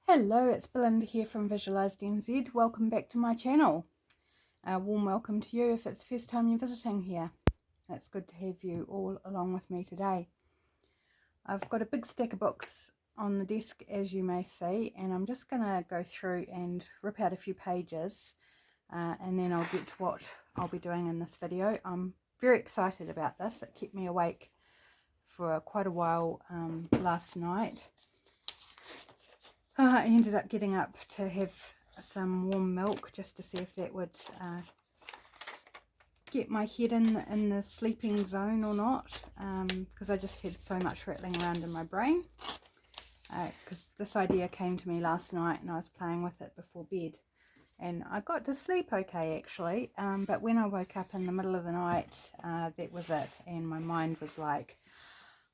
Hello, it's Belinda here from Visualised NZ. Welcome back to my channel. A warm welcome to you if it's the first time you're visiting here. It's good to have you all along with me today. I've got a big stack of books on the desk, as you may see, and I'm just going to go through and rip out a few pages and then I'll get to what I'll be doing in this video. I'm very excited about this. It kept me awake for quite a while last night. I ended up getting up to have some warm milk just to see if that would get my head in the sleeping zone or not, because I just had so much rattling around in my brain, because this idea came to me last night and I was playing with it before bed and I got to sleep okay actually, but when I woke up in the middle of the night, that was it, and my mind was like,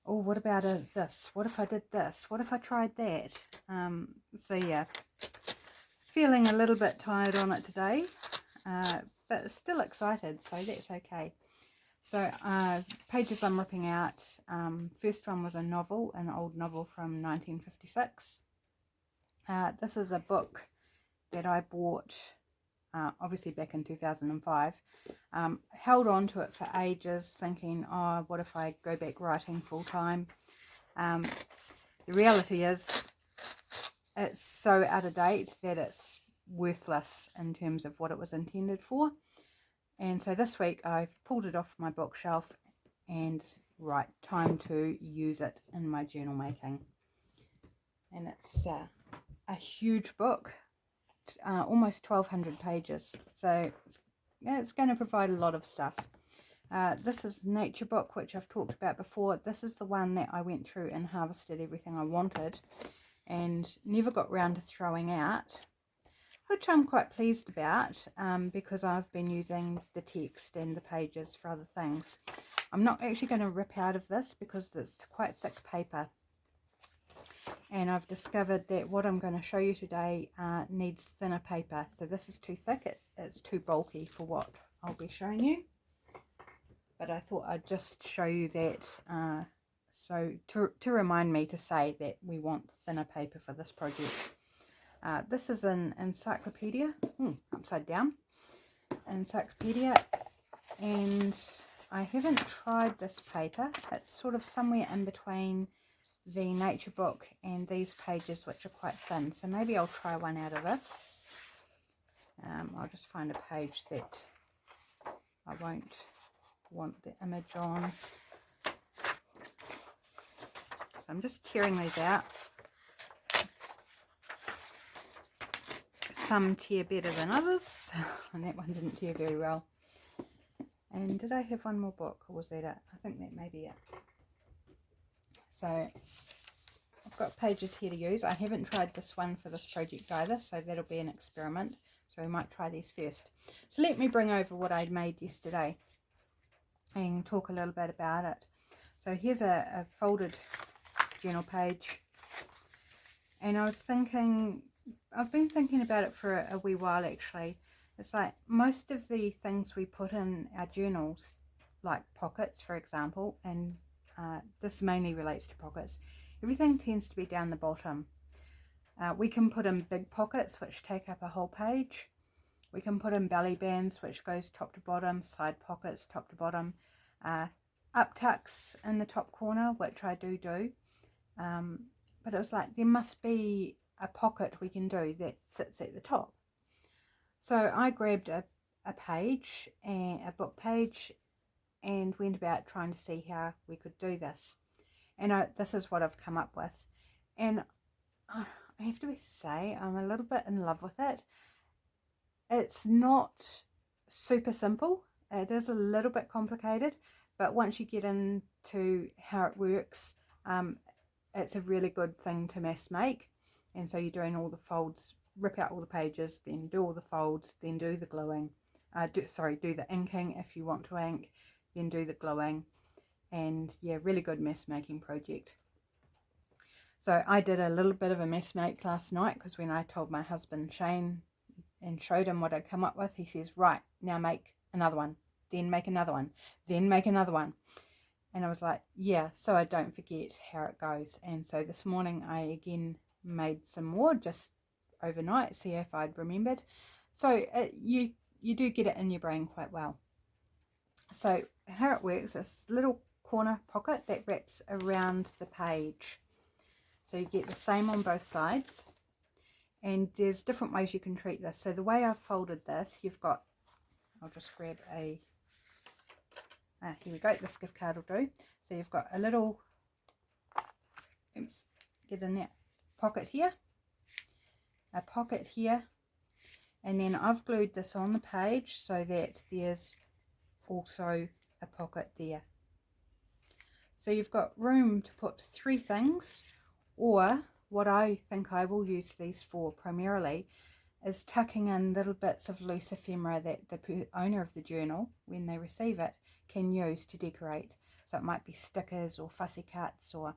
oh, what about this? What if I did this? What if I tried that? So yeah, feeling a little bit tired on it today, but still excited, so that's okay. So pages I'm ripping out, first one was a novel, an old novel from 1956. This is a book that I bought obviously back in 2005. Held on to it for ages thinking, oh, what if I go back writing full time? The reality is it's so out of date that it's worthless in terms of what it was intended for. And so this week I've pulled it off my bookshelf and right, time to use it in my journal making. And it's a huge book, almost 1200 pages, so it's going to provide a lot of stuff. This is Nature Book, which I've talked about before. This is the one that I went through and harvested everything I wanted and never got round to throwing out, which I'm quite pleased about, because I've been using the text and the pages for other things. I'm not actually going to rip out of this because it's quite thick paper, and I've discovered that what I'm going to show you today needs thinner paper. So this is too thick, it's too bulky for what I'll be showing you, but I thought I'd just show you that so to remind me to say that we want thinner paper for this project. This is an encyclopedia, upside down, encyclopedia, and I haven't tried this paper. It's sort of somewhere in between the Nature Book and these pages, which are quite thin, so maybe I'll try one out of this. I'll just find a page that I won't want the image on. So I'm just tearing these out. Some tear better than others, and that one didn't tear very well. And did I have one more book, or was that it? I think that may be it. So I've got pages here to use. I haven't tried this one for this project either, so that'll be an experiment. So we might try these first. So let me bring over what I made yesterday and talk a little bit about it. So here's a folded journal page, and I was thinking, I've been thinking about it for a wee while actually. It's like most of the things we put in our journals, like pockets for example, and this mainly relates to pockets, everything tends to be down the bottom. We can put in big pockets which take up a whole page. We can put in belly bands which goes top to bottom, side pockets top to bottom, up tucks in the top corner, which I do. But it was like there must be a pocket we can do that sits at the top. So I grabbed a page, a book page, and went about trying to see how we could do this. And this is what I've come up with. And I have to say, I'm a little bit in love with it. It's not super simple. It is a little bit complicated, but once you get into how it works, it's a really good thing to mass make. And so you're doing all the folds, rip out all the pages, then do all the folds, then do the gluing, do the inking if you want to ink, then do the gluing, and yeah, really good mess making project. So I did a little bit of a mess make last night, because when I told my husband Shane and showed him what I'd come up with, he says, right, now make another one, then make another one, then make another one. And I was like, yeah, so I don't forget how it goes. And so this morning I again made some more just overnight, see if I'd remembered. So you do get it in your brain quite well. So how it works, this little corner pocket that wraps around the page. So you get the same on both sides, and there's different ways you can treat this. So the way I've folded this, you've got, I'll just grab a, here we go, this gift card will do. So you've got a little, oops, get in that pocket here, a pocket here, and then I've glued this on the page so that there's also a pocket there. So you've got room to put 3 things, or what I think I will use these for primarily is tucking in little bits of loose ephemera that the owner of the journal, when they receive it, can use to decorate. So it might be stickers or fussy cuts, or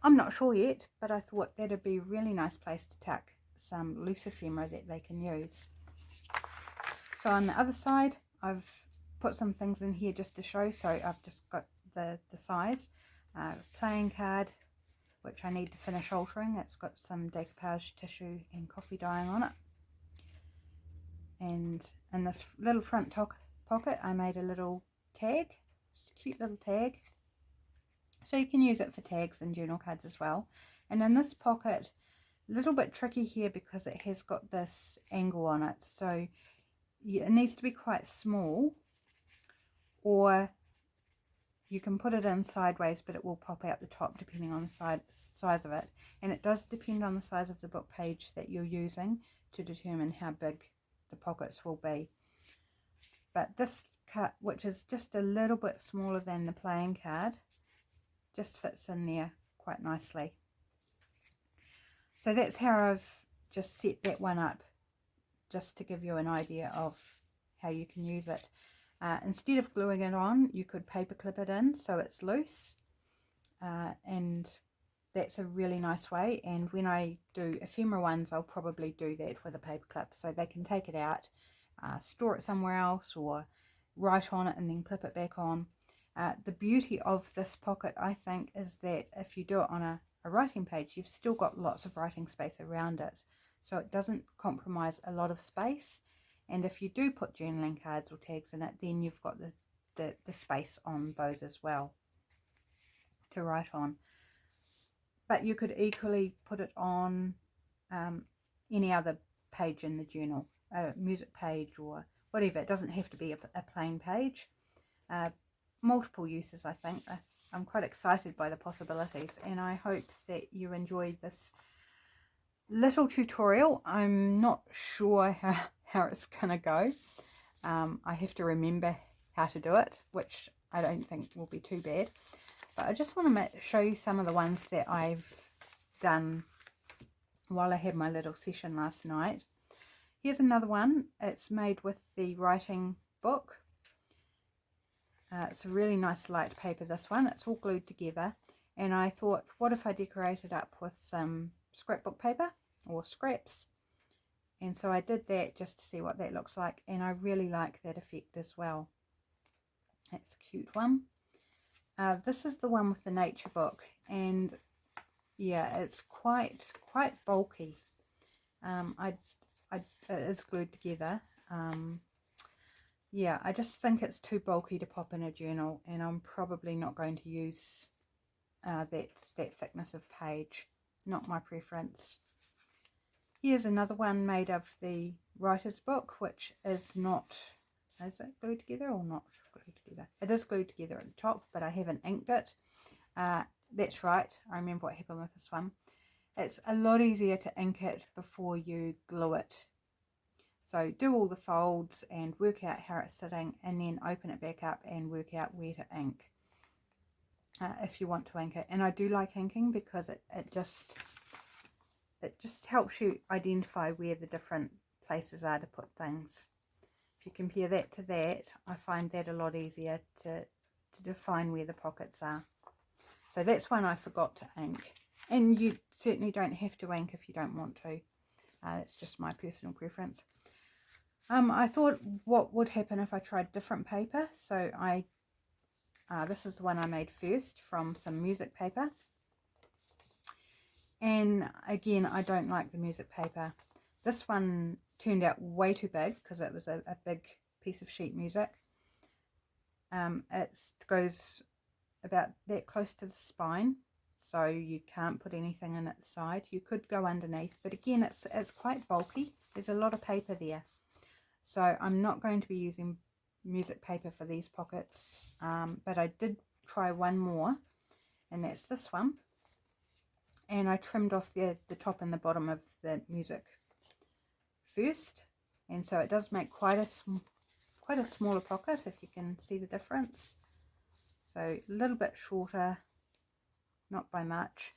I'm not sure yet, but I thought that'd be a really nice place to tuck some loose ephemera that they can use. So on the other side, I've put some things in here just to show. So I've just got the size, playing card, which I need to finish altering. It's got some decoupage tissue and coffee dyeing on it. And in this little front pocket, I made a little tag, just a cute little tag. So you can use it for tags and journal cards as well. And in this pocket, a little bit tricky here because it has got this angle on it. So it needs to be quite small, or you can put it in sideways, but it will pop out the top depending on the size of it. And it does depend on the size of the book page that you're using to determine how big the pockets will be. But this cut, which is just a little bit smaller than the playing card, just fits in there quite nicely. So that's how I've just set that one up, just to give you an idea of how you can use it. Instead of gluing it on, you could paper clip it in so it's loose, and that's a really nice way. And when I do ephemera ones, I'll probably do that with a paper clip, so they can take it out, store it somewhere else, or write on it and then clip it back on. The beauty of this pocket, I think, is that if you do it on a writing page, you've still got lots of writing space around it, so it doesn't compromise a lot of space. And if you do put journaling cards or tags in it, then you've got the space on those as well to write on. But you could equally put it on any other page in the journal, a music page or whatever. It doesn't have to be a plain page. Multiple uses, I think. I'm quite excited by the possibilities, and I hope that you enjoyed this little tutorial. I'm not sure how it's gonna go. I have to remember how to do it, which I don't think will be too bad, but I just want to show you some of the ones that I've done while I had my little session last night. Here's another one. It's made with the writing book. It's a really nice light paper, this one. It's all glued together, and I thought, what if I decorated up with some scrapbook paper or scraps? And so I did that just to see what that looks like, and I really like that effect as well. That's a cute one. This is the one with the nature book, and yeah, it's quite bulky. It is glued together. Yeah, I just think it's too bulky to pop in a journal, and I'm probably not going to use that thickness of page. Not my preference. Here's another one made of the writer's book, which is not, is it glued together or not glued together? It is glued together at the top, but I haven't inked it. That's right, I remember what happened with this one. It's a lot easier to ink it before you glue it. So do all the folds and work out how it's sitting, and then open it back up and work out where to ink if you want to ink it. And I do like inking because it just helps you identify where the different places are to put things. If you compare that to that, I find that a lot easier to define where the pockets are. So that's one I forgot to ink. And you certainly don't have to ink if you don't want to. It's just my personal preference. I thought what would happen if I tried different paper. So this is the one I made first from some music paper. And again, I don't like the music paper. This one turned out way too big because it was a big piece of sheet music. It goes about that close to the spine, so you can't put anything in its side. You could go underneath, but again, it's quite bulky. There's a lot of paper there, so I'm not going to be using music paper for these pockets, but I did try one more, and that's this one. And I trimmed off the top and the bottom of the music first, and so it does make quite a smaller pocket, if you can see the difference. So a little bit shorter, not by much,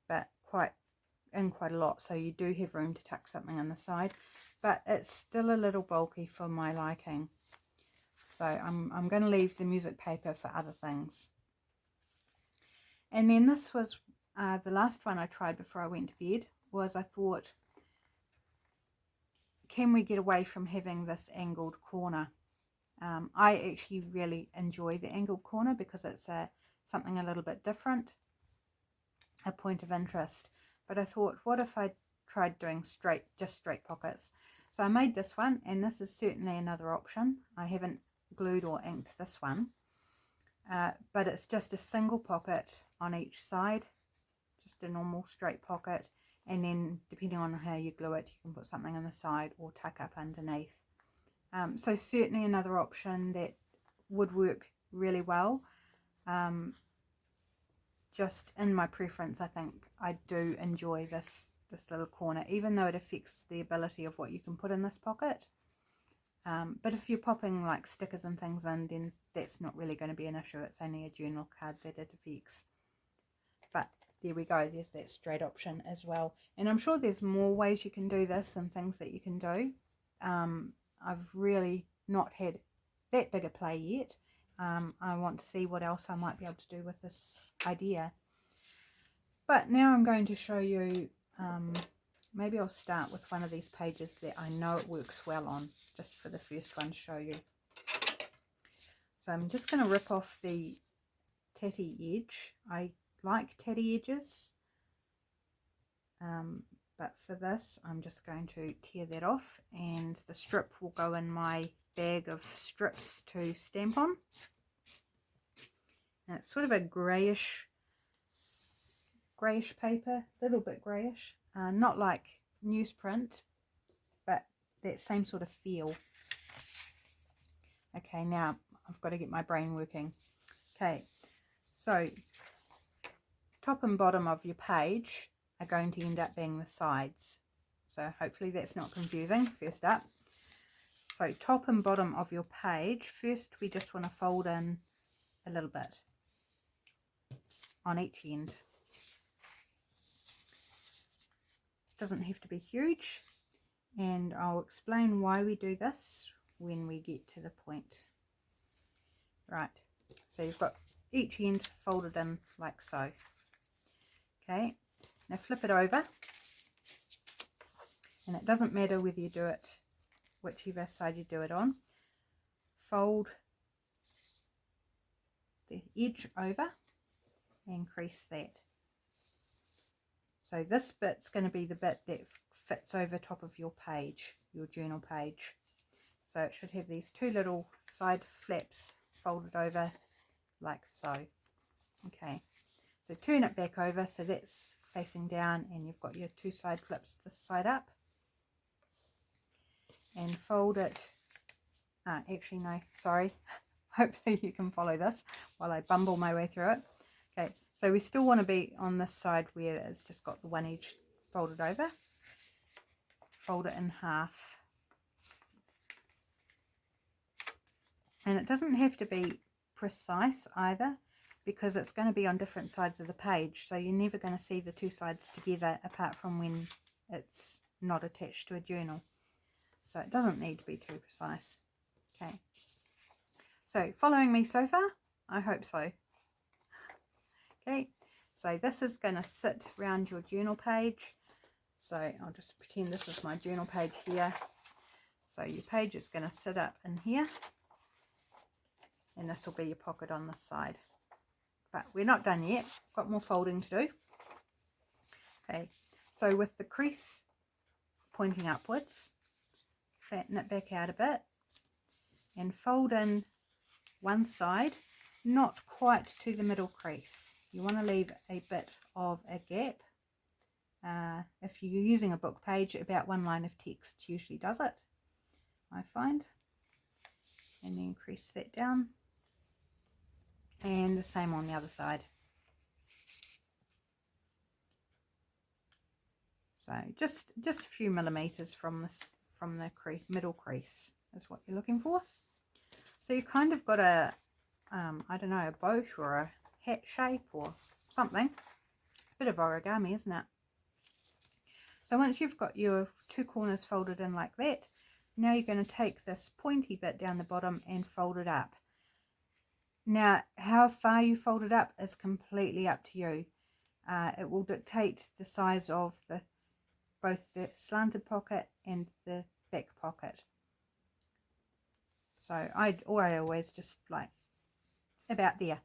but quite a lot, so you do have room to tuck something on the side, but it's still a little bulky for my liking. So I'm going to leave the music paper for other things. And then this was the last one I tried before I went to bed. I thought, can we get away from having this angled corner? I actually really enjoy the angled corner because it's something a little bit different, a point of interest. But I thought, what if I tried doing just straight pockets? So I made this one, and this is certainly another option. I haven't glued or inked this one, but it's just a single pocket on each side, just a normal straight pocket, and then depending on how you glue it, you can put something on the side or tuck up underneath. So certainly another option that would work really well. Just in my preference, I think I do enjoy this little corner, even though it affects the ability of what you can put in this pocket. But if you're popping like stickers and things in, then that's not really going to be an issue. It's only a journal card that it affects. But there we go, there's that straight option as well. And I'm sure there's more ways you can do this and things that you can do. I've really not had that big a play yet. I want to see what else I might be able to do with this idea. But now I'm going to show you, maybe I'll start with one of these pages that I know it works well on, just for the first one to show you. So I'm just going to rip off the tatty edge. I like tatty edges, but for this I'm just going to tear that off, and the strip will go in my bag of strips to stamp on. And it's sort of a greyish paper, a little bit greyish, not like newsprint, but that same sort of feel. Okay, now I've got to get my brain working. Okay, so top and bottom of your page are going to end up being the sides. So hopefully that's not confusing. First up, so top and bottom of your page, first we just want to fold in a little bit on each end. Doesn't have to be huge, and I'll explain why we do this when we get to the point. Right, so you've got each end folded in like so. Okay, now flip it over, and it doesn't matter whether you do it whichever side you do it on. Fold the edge over and crease that. So this bit's going to be the bit that fits over top of your page, your journal page. So it should have these two little side flaps folded over like so. Okay, so turn it back over so that's facing down, and you've got your two side flips this side up, and fold it. Actually no, sorry. Hopefully you can follow this while I bumble my way through it. Okay, so we still want to be on this side where it's just got the one edge folded over. Fold it in half. And it doesn't have to be precise either, because it's going to be on different sides of the page, so you're never going to see the two sides together apart from when it's not attached to a journal. So it doesn't need to be too precise. Okay, so following me so far? I hope so. Okay, so this is going to sit around your journal page. So I'll just pretend this is my journal page here. So your page is going to sit up in here, and this will be your pocket on this side. But we're not done yet, got more folding to do. Okay, so with the crease pointing upwards, flatten it back out a bit and fold in one side, not quite to the middle crease. You want to leave a bit of a gap. If you're using a book page, about one line of text usually does it, I find. And then crease that down, and the same on the other side. So just a few millimeters from the middle crease is what you're looking for. So you kind of got a I don't know, a boat or a hat shape or something. A bit of origami, isn't it? So once you've got your two corners folded in like that, now you're going to take this pointy bit down the bottom and fold it up. Now, how far you fold it up is completely up to you. It will dictate the size of both the slanted pocket and the back pocket. So I always just like about there.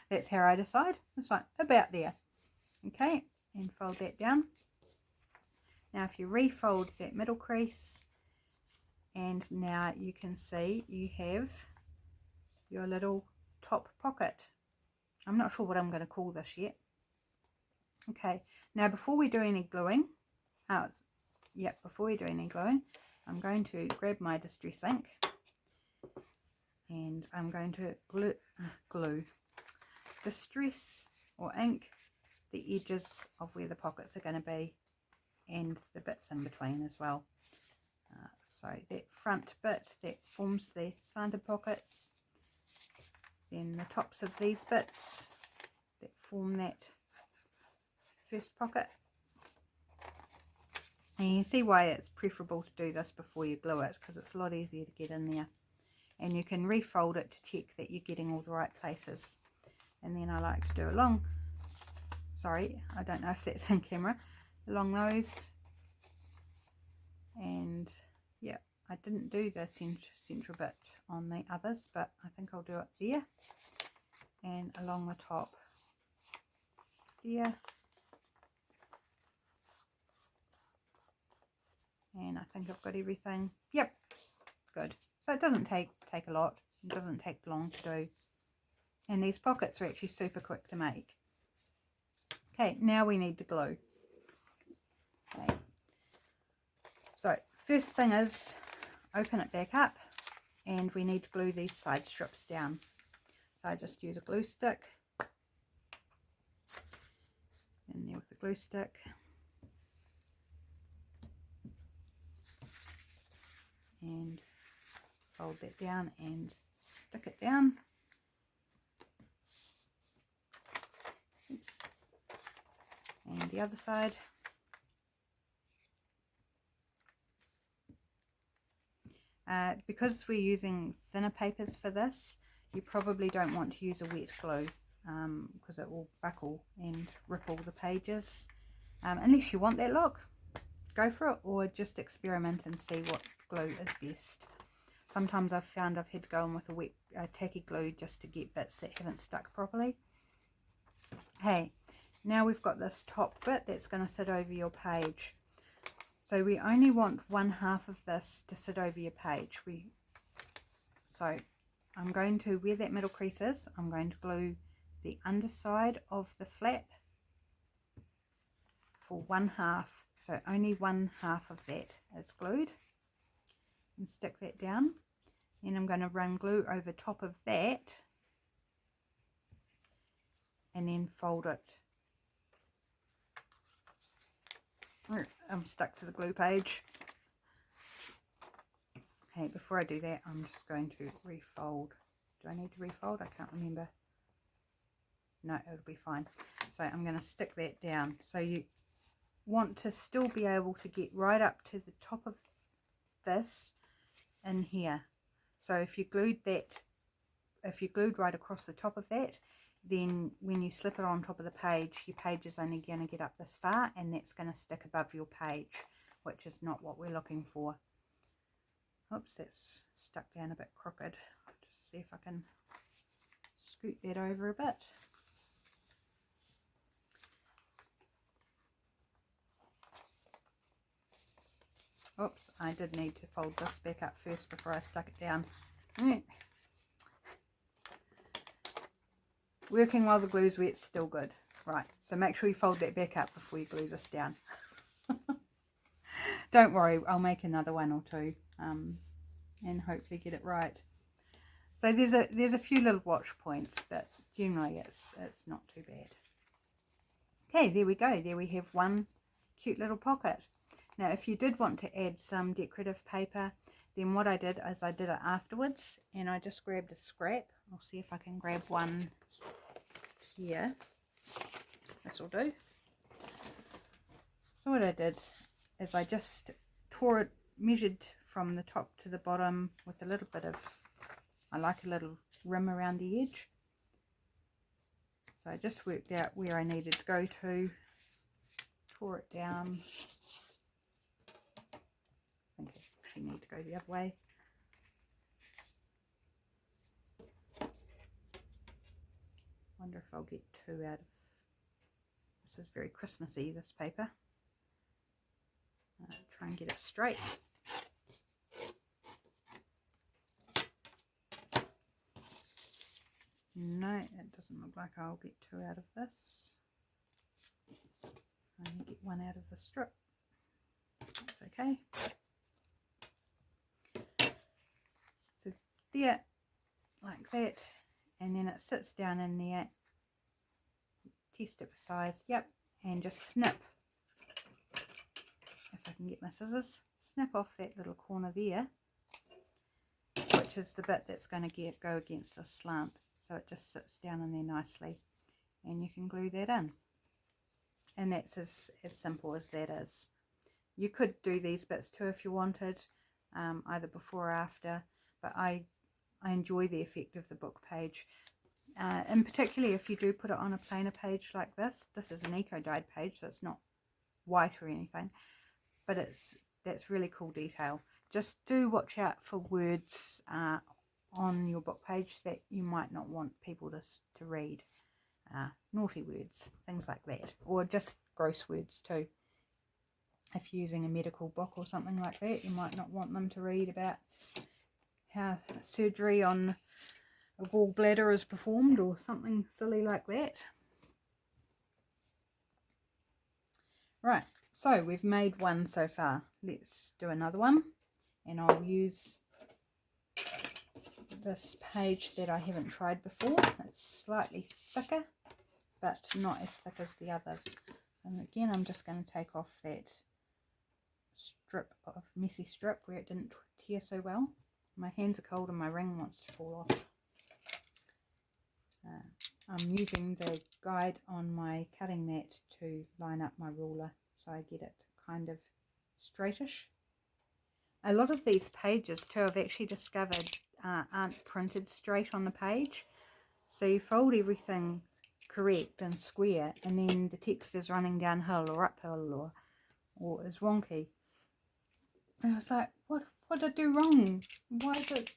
That's how I decide. It's like about there. Okay, and fold that down. Now if you refold that middle crease, and now you can see you have your little top pocket. I'm not sure what I'm going to call this yet. Okay, now before we do any gluing, before we do any gluing, I'm going to grab my distress ink and I'm going to glue distress or ink the edges of where the pockets are going to be and the bits in between as well. So that front bit that forms the slanted pockets, then the tops of these bits that form that first pocket. And you see why it's preferable to do this before you glue it, because it's a lot easier to get in there. And you can refold it to check that you're getting all the right places. And then I like to do I don't know if that's in camera, along those. And yeah, I didn't do the central bit on the others, but I think I'll do it there. And along the top there. And I think I've got everything. Yep, good. So it doesn't take a lot. It doesn't take long to do. And these pockets are actually super quick to make. Okay, now we need to glue. Okay. So first thing is open it back up, and we need to glue these side strips down. So I just use a glue stick. In there with the glue stick. And fold that down and stick it down. Oops. And the other side. Because we're using thinner papers for this, you probably don't want to use a wet glue because it will buckle and rip all the pages. Unless you want that look, go for it, or just experiment and see what glue is best. Sometimes I've found I've had to go in with a wet tacky glue just to get bits that haven't stuck properly. Hey, now we've got this top bit that's going to sit over your page. So we only want 1/2 of this to sit over your page. So I'm going to, where that middle crease is, I'm going to glue the underside of the flap for 1/2. So only 1/2 of that is glued. And stick that down. Then I'm going to run glue over top of that and then fold it. I'm stuck to the glue page. Okay, before I do that, I'm just going to refold. Do I need to refold? I can't remember. No, it'll be fine. So I'm going to stick that down. So you want to still be able to get right up to the top of this in here. So if you glued right across the top of that, then when you slip it on top of the page, your page is only going to get up this far, and that's going to stick above your page, which is not what we're looking for. Oops, that's stuck down a bit crooked. Just see if I can scoot that over a bit. Oops, I did need to fold this back up first before I stuck it down. Working while the glue's wet's still good. Right, so make sure you fold that back up before you glue this down. Don't worry, I'll make another one or two and hopefully get it right. So there's a few little watch points, but generally it's not too bad. Okay, there we go. There we have one cute little pocket. Now, if you did want to add some decorative paper, then what I did is I did it afterwards, and I just grabbed a scrap. I'll see if I can grab one here. This will do. So what I did is I just tore it, measured from the top to the bottom with a little bit of, I like a little rim around the edge. So I just worked out where I needed to go to, tore it down. I think I actually need to go the other way. Wonder if I'll get two out of, this is very Christmassy, this paper. Try and get it straight. No, it doesn't look like I'll get two out of this. I only get one out of the strip. That's okay. So there, like that, and then it sits down in there. Test it for size, yep, and just snip. If I can get my scissors, snip off that little corner there, which is the bit that's going to go against the slant. So it just sits down in there nicely, and you can glue that in. And that's as simple as that is. You could do these bits too if you wanted, either before or after, but I enjoy the effect of the book page. And particularly if you do put it on a plainer page like this. This is an eco-dyed page, so it's not white or anything, but that's really cool detail. Just do watch out for words on your book page that you might not want people to read. Naughty words, things like that, or just gross words too. If you're using a medical book or something like that, you might not want them to read about how surgery on a gallbladder is performed or something silly like that. Right, so we've made one so far. Let's do another one, and I'll use this page that I haven't tried before. It's slightly thicker, but not as thick as the others. And again, I'm just going to take off that messy strip where it didn't tear so well. My hands are cold and my ring wants to fall off. I'm using the guide on my cutting mat to line up my ruler so I get it kind of straightish. A lot of these pages too, I've actually discovered aren't printed straight on the page. So you fold everything correct and square, and then the text is running downhill or uphill or is wonky. And I was like, what did I do wrong? Why is it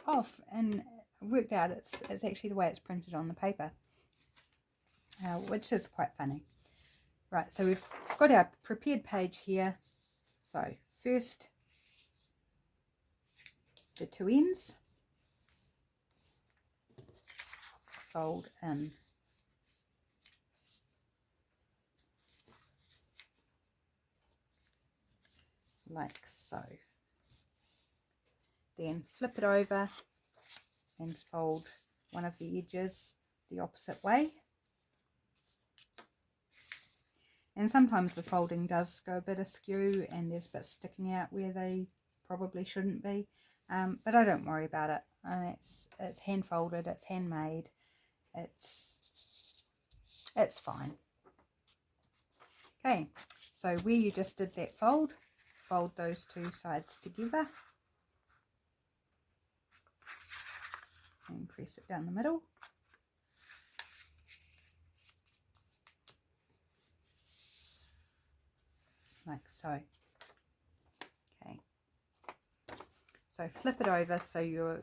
off? And I worked out it's actually the way it's printed on the paper, which is quite funny. Right, so we've got our prepared page here. So first, the two ends, fold in. Like so. Then flip it over and fold one of the edges the opposite way. And sometimes the folding does go a bit askew and there's bits sticking out where they probably shouldn't be, but I don't worry about it. It's hand folded, it's handmade, it's fine. Okay, so where you just did that fold those two sides together and press it down the middle. Like so. Okay, so flip it over so your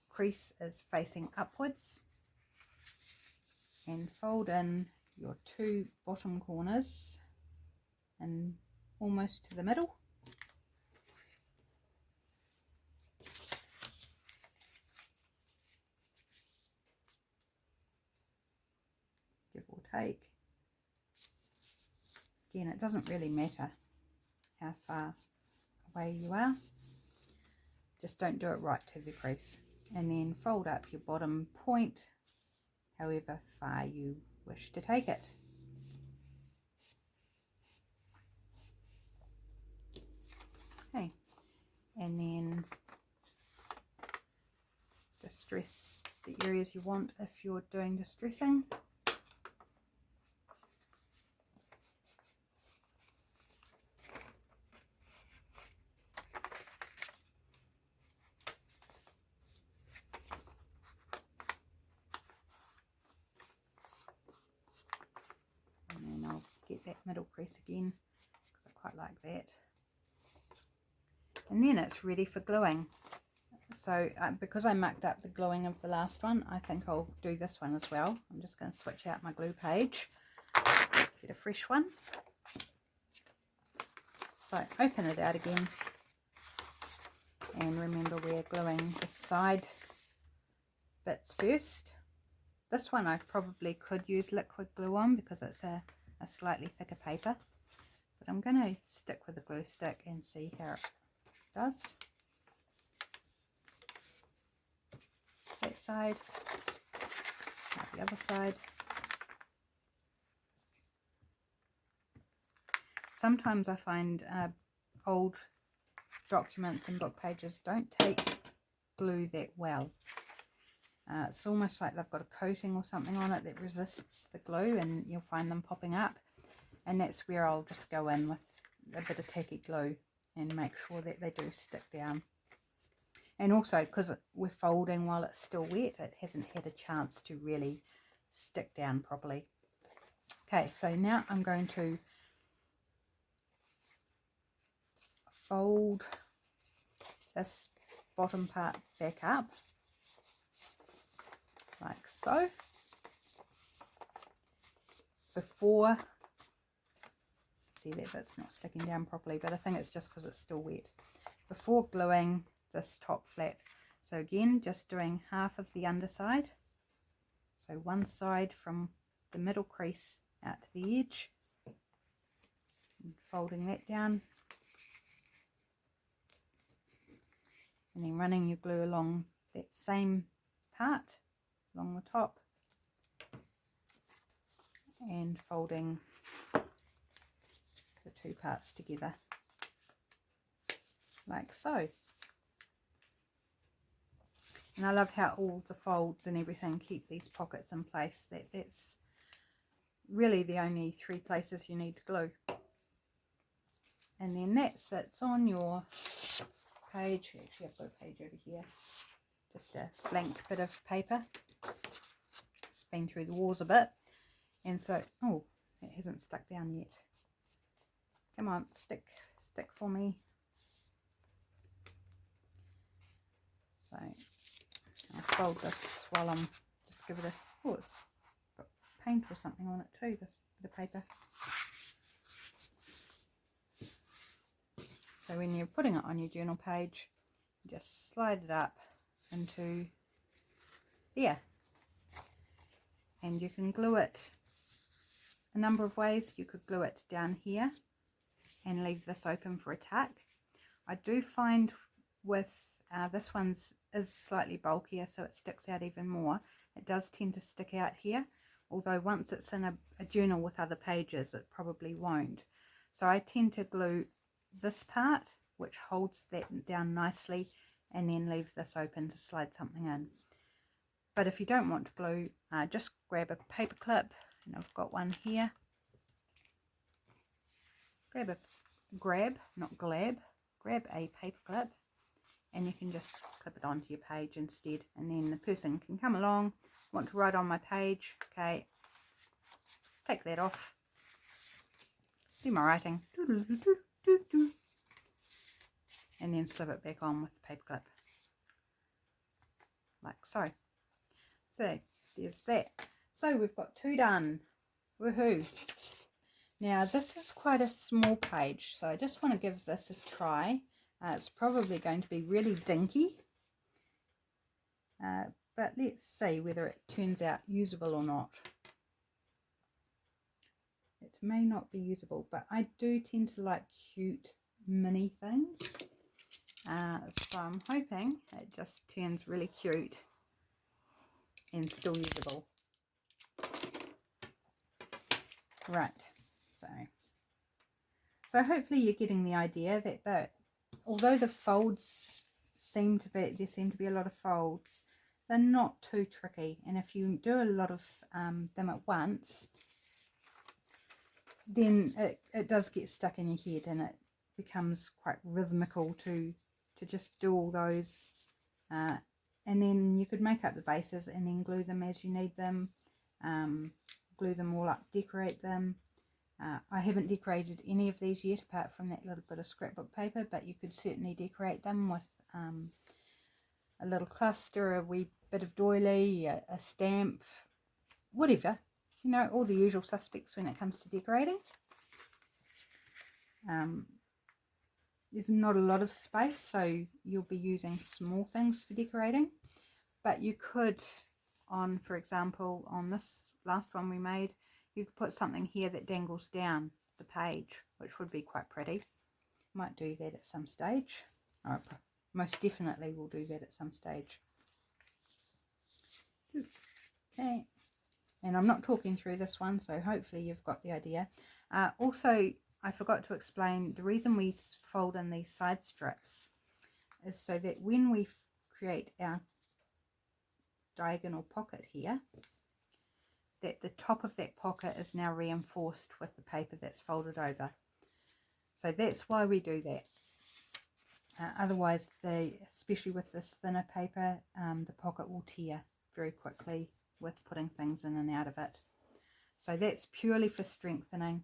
crease is facing upwards and fold in your two bottom corners and almost to the middle. take. Again, it doesn't really matter how far away you are, just don't do it right to the crease. And then fold up your bottom point however far you wish to take it. Okay, and then distress the areas you want if you're doing distressing. And then I'll get that middle crease again because I quite like that. And then it's ready for gluing. So because I mucked up the gluing of the last one, I think I'll do this one as well. I'm just going to switch out my glue page, get a fresh one. So open it out again, and remember we're gluing the side bits first. This one I probably could use liquid glue on because it's a slightly thicker paper, but I'm going to stick with the glue stick and see how it does. That side, now the other side. Sometimes I find old documents and book pages don't take glue that well. It's almost like they've got a coating or something on it that resists the glue, and you'll find them popping up. And that's where I'll just go in with a bit of tacky glue and make sure that they do stick down. And also, because we're folding while it's still wet, it hasn't had a chance to really stick down properly. Okay, so now I'm going to fold this bottom part back up like so. Before, see that bit's not sticking down properly, but I think it's just because it's still wet. Before gluing this top flat, so again just doing half of the underside, so one side from the middle crease out to the edge, and folding that down, and then running your glue along that same part along the top and folding the two parts together like so. And I love how all the folds and everything keep these pockets in place. That's really the only three places you need to glue. And then that sits on your page. Actually, I've got a page over here, just a blank bit of paper. It's been through the walls a bit, and so, oh, it hasn't stuck down yet. Come on, stick for me. So I'll fold this while I'm just give it a, oh, it's got paint or something on it too, this bit of paper. So when you're putting it on your journal page, you just slide it up into there, and you can glue it a number of ways. You could glue it down here and leave this open for a tack. I do find with this one's is slightly bulkier, so it sticks out even more. It does tend to stick out here, although once it's in a journal with other pages it probably won't. So I tend to glue this part, which holds that down nicely, and then leave this open to slide something in. But if you don't want to glue, just grab a paper clip, and I've got one here. Grab a paper clip, and you can just clip it onto your page instead, and then the person can come along, want to write on my page, okay, take that off, do my writing, and then slip it back on with the paper clip, like so. So there's that. So we've got two done. Woohoo! Now this is quite a small page, so I just want to give this a try. It's probably going to be really dinky, but let's see whether it turns out usable or not. it may not be usable, but I do tend to like cute mini things. So I'm hoping it just turns really cute and still usable. Right, so hopefully you're getting the idea that although the folds seem to be a lot of folds, they're not too tricky, and if you do a lot of them at once, then it does get stuck in your head, and it becomes quite rhythmical to just do all those, and then you could make up the bases and then glue them as you need them, glue them all up, decorate them. I haven't decorated any of these yet apart from that little bit of scrapbook paper, but you could certainly decorate them with a little cluster, a wee bit of doily, a stamp, whatever, you know, all the usual suspects when it comes to decorating. There's not a lot of space, so you'll be using small things for decorating, but you could, for example, on this last one we made, you could put something here that dangles down the page, which would be quite pretty. Might do that at some stage. Oh, most definitely will do that at some stage. Okay, and I'm not talking through this one, so hopefully you've got the idea. Also, I forgot to explain, the reason we fold in these side strips is so that when we create our diagonal pocket here, that the top of that pocket is now reinforced with the paper that's folded over. So that's why we do that. Otherwise, especially with this thinner paper, the pocket will tear very quickly with putting things in and out of it. So that's purely for strengthening,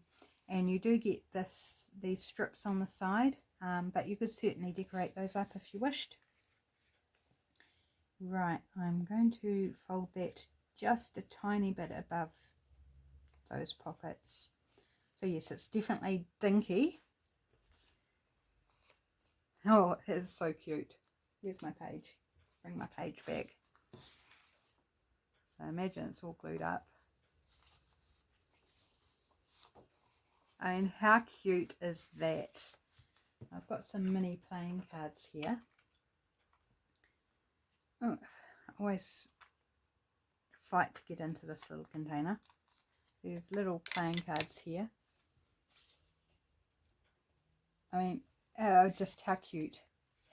and you do get these strips on the side, but you could certainly decorate those up if you wished. Right, I'm going to fold that just a tiny bit above those pockets. So yes, it's definitely dinky. Oh, it is so cute. Here's my page. Bring my page back. So imagine it's all glued up. I mean, how cute is that? I've got some mini playing cards here. Oh, I always fight to get into this little container. There's little playing cards here. I mean, just how cute.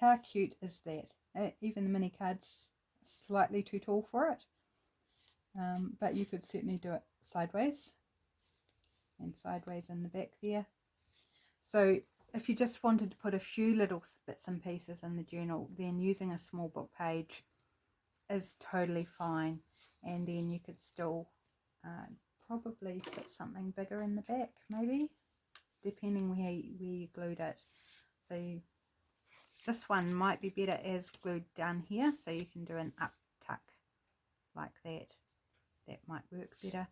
How cute is that? Even the mini card's slightly too tall for it. But you could certainly do it sideways. And sideways in the back there. So if you just wanted to put a few little bits and pieces in the journal, then using a small book page is totally fine. And then you could still probably put something bigger in the back, maybe, depending where you glued it. So this one might be better as glued down here, so you can do an up tuck like that. That might work better.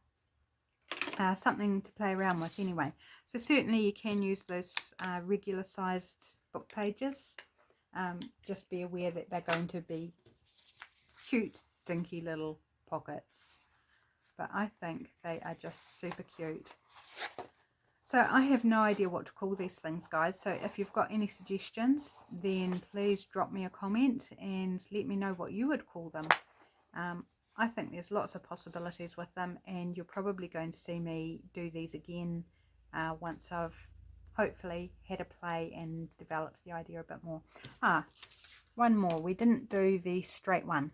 Something to play around with anyway. So certainly you can use those regular sized book pages. Just be aware that they're going to be cute, dinky little pockets. But I think they are just super cute. So I have no idea what to call these things, guys. So if you've got any suggestions, then please drop me a comment and let me know what you would call them. I think there's lots of possibilities with them, and you're probably going to see me do these again once I've hopefully had a play and developed the idea a bit more. One more. We didn't do the straight one,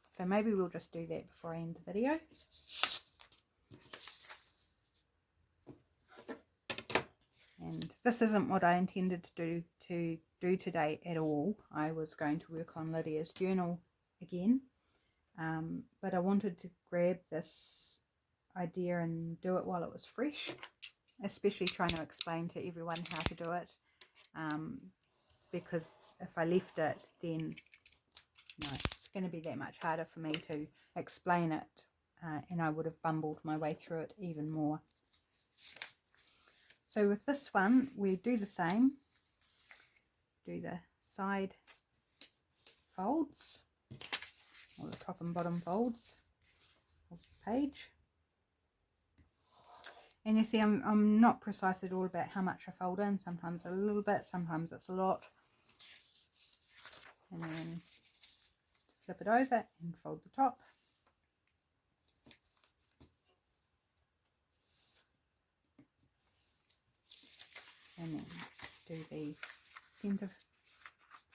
so maybe we'll just do that before I end the video. And this isn't what I intended to do today at all. I was going to work on Lydia's journal again. But I wanted to grab this idea and do it while it was fresh, especially trying to explain to everyone how to do it, because if I left it, then it's going to be that much harder for me to explain it, and I would have bumbled my way through it even more. So with this one, we do the same. Do the side folds, or the top and bottom folds of the page, And you see I'm not precise at all about how much I fold in. Sometimes a little bit, sometimes it's a lot. And then flip it over and fold the top. And then do the centre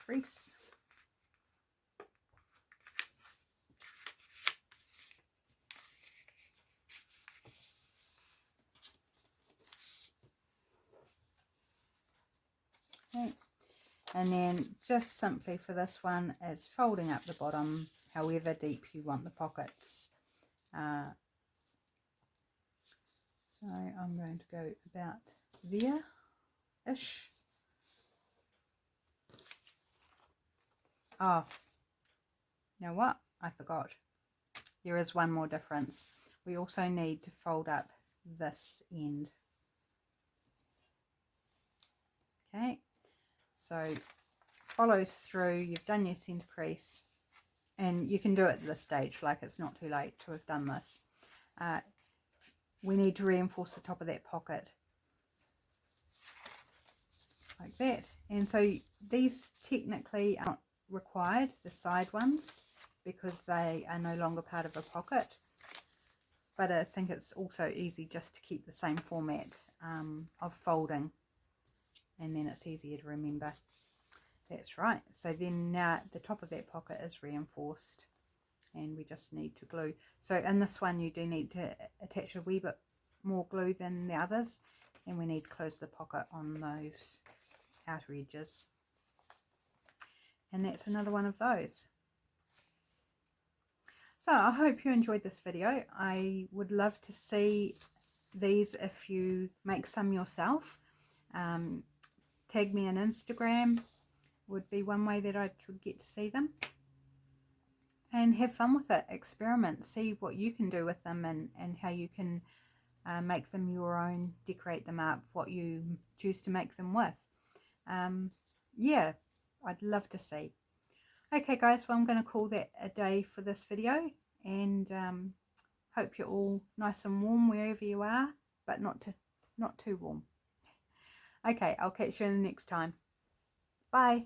crease. Okay. And then just simply for this one is folding up the bottom however deep you want the pockets. So I'm going to go about there-ish. Oh, you know what? I forgot. There is one more difference. We also need to fold up this end. Okay, so follows through, you've done your centre crease, and you can do it at this stage, like it's not too late to have done this. We need to reinforce the top of that pocket like that. And so these technically aren't required, the side ones, because they are no longer part of a pocket. But I think it's also easy just to keep the same format of folding, and then it's easier to remember. That's right. So then now the top of that pocket is reinforced, and we just need to glue. So in this one you do need to attach a wee bit more glue than the others, and we need to close the pocket on those outer edges. And that's another one of those. So I hope you enjoyed this video. I would love to see these if you make some yourself. Tag me on Instagram would be one way that I could get to see them. And have fun with it, experiment, see what you can do with them, and how you can make them your own, decorate them up, what you choose to make them with. Yeah, I'd love to see. Okay guys, well I'm going to call that a day for this video, and hope you're all nice and warm wherever you are, but not too warm. Okay, I'll catch you in the next time. Bye.